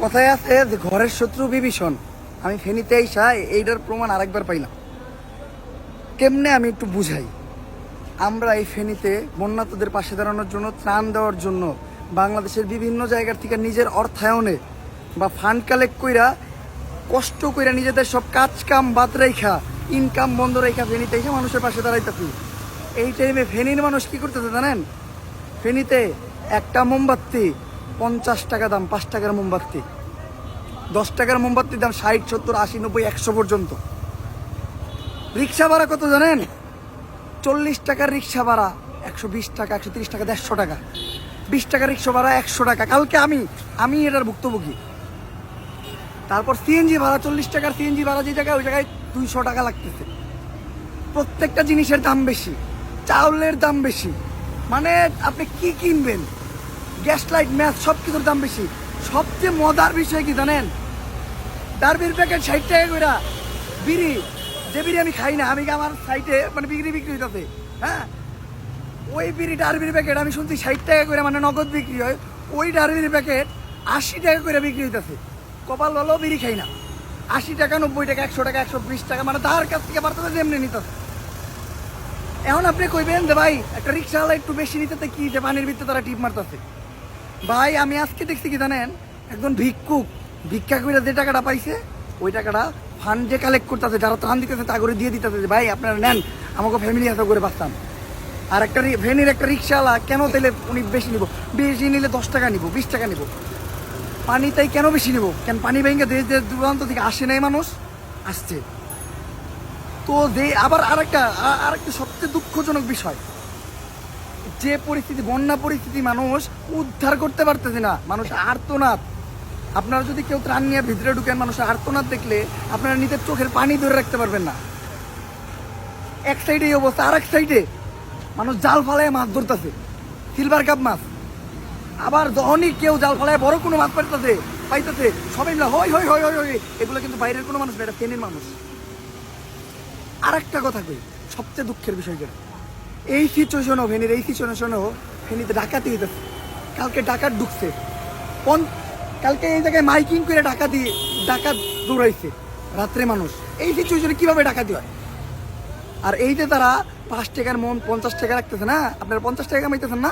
কথায় আছে যে ঘরের শত্রু বিভীষণ। আমি ফেনীতে আইসা এইটার প্রমাণ আরেকবার পাইলাম। কেমনে আমি একটু বুঝাই। আমরা এই ফেনীতে বন্যাতদের পাশে দাঁড়ানোর জন্য, ত্রাণ দেওয়ার জন্য বাংলাদেশের বিভিন্ন জায়গার থেকে নিজের অর্থায়নে বা ফান্ড কালেক্ট কইরা, কষ্ট কইরা, নিজেদের সব কাজ কাম বাদ রেখা, ইনকাম বন্ধ রেখা ফেনীতে এসে মানুষের পাশে দাঁড়াইতেছি। এই টাইমে ফেনীর মানুষ কি করতেছে জানেন? ফেনীতে একটা মোমবাতি 50 টাকা দাম, 5 টাকার মোমবাতি, 10 টাকার মোমবাতির দাম 60, 70, 80, 90, 100 পর্যন্ত। রিক্সা ভাড়া কত জানেন? 40 টাকার রিক্সা ভাড়া 120 টাকা, 130 টাকা, 150 টাকা। 20 টাকার রিক্সা ভাড়া 100 টাকা। কালকে আমি এটার ভুক্তভোগী। তারপর সিএনজি ভাড়া 40 টাকার সিএনজি ভাড়া যে জায়গায়, ওই জায়গায় 200 টাকা লাগতেছে। প্রত্যেকটা জিনিসের দাম বেশি, চাউলের দাম বেশি, মানে আপনি কি কিনবেন, গ্যাস লাইট, ম্যাচ, সব কিছুর দাম বেশি। সবচেয়ে মজার বিষয় কি জানেন? ডারবির প্যাকেট 60 টাকা করে বিড়ি, যে বিড়ি আমি খাই না, আমি আমার সাইটে মানে বিক্রি হইতেছে, হ্যাঁ, ওই বিড়ি ডারবির প্যাকেট আমি শুনছি 60 টাকা করে, মানে নগদ বিক্রি হয়। ওই ডারবির প্যাকেট 80 টাকা করে বিক্রি হইতেছে। কপাল ভালো বিড়ি খাই না। 80 টাকা, 90 টাকা, 100 টাকা, 120 টাকা, মানে তার কাছ থেকে বাড়তেছে যেমনি নিতেছে। এখন আপনি কইবেন যে ভাই একটা রিক্সাওয়ালা একটু বেশি নিতেছে কি, যে পানির ভিতরে তারা টিপ মারতেছে। ভাই আমি আজকে দেখছি কি জানেন, একজন ভিক্ষুক ভিক্ষা করে যে টাকাটা পাইছে, ওই টাকাটা ফান্ড যে কালেক্ট করতেছে, যারা ত্রাণ দিতেছে তা করে দিয়ে দিতেছে যে ভাই আপনারা নেন, আমাকে ফ্যামিলি হাতে করে বাঁচতাম। আর একটা ফেনীর একটা রিক্সাওয়ালা কেন তাইলে উনি বেশি নিব? বেশি নিলে 10 টাকা নিব, 20 টাকা নিব। পানি তাই কেন বেশি নিব? কেন পানি ভেঙে দেশ দেশ দূরান্ত থেকে আসে নাই মানুষ? আসছে তো। যে আবার আরেকটা সবচেয়ে দুঃখজনক বিষয়, যে পরিস্থিতি, বন্যা পরিস্থিতি, মানুষ উদ্ধার করতে পারতেছে না, মানুষ আর্তনাদ। আপনারা যদি কেউ ত্রাণ নিয়ে ভিতরে ঢুকেন, মানুষের আর্তনাদ দেখলে আপনারা নিজের চোখের পানি ধরে রাখতে পারবেন না। এক সাইডে এই অবস্থা, আর এক সাইডে মানুষ জাল ফালায় মাছ ধরতেছে, সিলভার কাপ মাছ। আবার যখনই কেউ জাল ফালায় বড় কোনো মাছ পাইতেছে, সবাই মিলে হই হই হই হই হই। এগুলো কিন্তু বাইরের কোনো মানুষ না, এটা ফেনীর মানুষ। আর একটা কথা কই, সবচেয়ে দুঃখের বিষয় যেটা, এই সিচুয়েশনও ফেনীর, এই সিচুয়েশনও ফেনীতে ডাকাতি হইতেছে। কালকে ডাকাত ঢুকছে, কালকে এই জায়গায় মাইকিং করে ডাকাত দৌড়াইছে রাত্রে মানুষ। এই সিচুয়েশনে কিভাবে ডাকাতি হয়? আর এই যে তারা 5 টাকার মন 50 টাকা রাখতেছে না, আপনারা 50 টাকা কামাইতেছেন না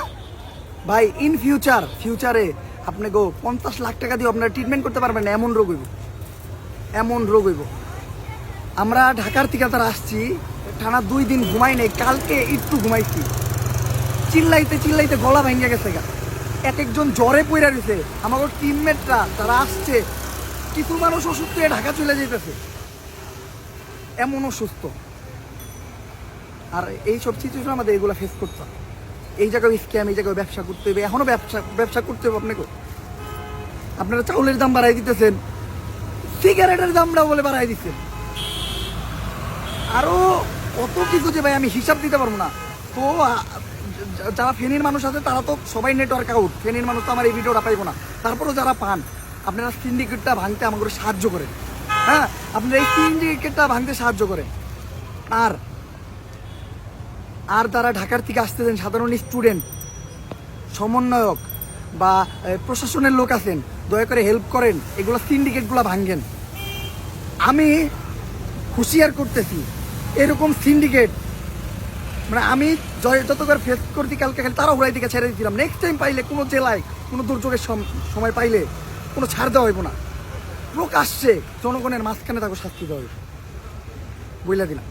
ভাই। ইন ফিউচারে আপনি 50 লাখ টাকা দিয়ে আপনারা ট্রিটমেন্ট করতে পারবেন না, এমন রোগ হইব। আমরা ঢাকার থেকে তারা আসছি, টানা 2 দিন ঘুমাই নাই, কালকে একটু ঘুমাইছি। চিল্লাইতে গলা ভেঙে গেছে গা। একজন জ্বরে পইরা রয়েছে। আমাদের টিমমেটরা যারা আসছে, কিছু মানুষ অসুস্থ হয়ে ঢাকা চলে যেতেছে, এমন অসুস্থ। আর এইসব সিচুয়েশন আমাদের এগুলো ফেস করতে হবে। এই জায়গায় স্ক্যাম, এই জায়গায় ব্যবসা করতে হবে, এখনো ব্যবসা করতে হবে আপনাকে। আপনারা চাউলের দাম বাড়াই দিতেছেন, সিগারেটের দামটা বলে বাড়াই দিচ্ছেন, আরো কত কিছু যে ভাই আমি হিসাব দিতে পারবো না। তো যারা ফেনীর মানুষ আছে তারা তো সবাই নেটওয়ার্ক আউট, ফেনীর মানুষ তো আমার এই ভিডিওটা পাইবো না। তারপরেও যারা পান, আপনারা সিন্ডিকেটটা ভাঙতে আমাকে সাহায্য করেন। হ্যাঁ, আপনারা এই সিন্ডিকেটটা ভাঙতে সাহায্য করেন। আর তারা ঢাকার থেকে আসতেছেন, সাধারণ স্টুডেন্ট, সমন্বয়ক বা প্রশাসনের লোক আছেন, দয়া করে হেল্প করেন, এগুলো সিন্ডিকেটগুলো ভাঙেন। আমি হুঁশিয়ার করতেছি, এরকম সিন্ডিকেট মানে আমি যতবার ফেস করতে কালকে খালি তারা উড়াই দিকে ছেড়ে দিয়েছিলাম। নেক্সট টাইম পাইলে কোনো জেলায় কোনো দুর্যোগের সময় পাইলে কোনো ছাড় দেওয়া হইব না, প্রকাশ্যে জনগণের মাঝখানে তাকে শাস্তি দেওয়া হইব, বইলা দিলাম।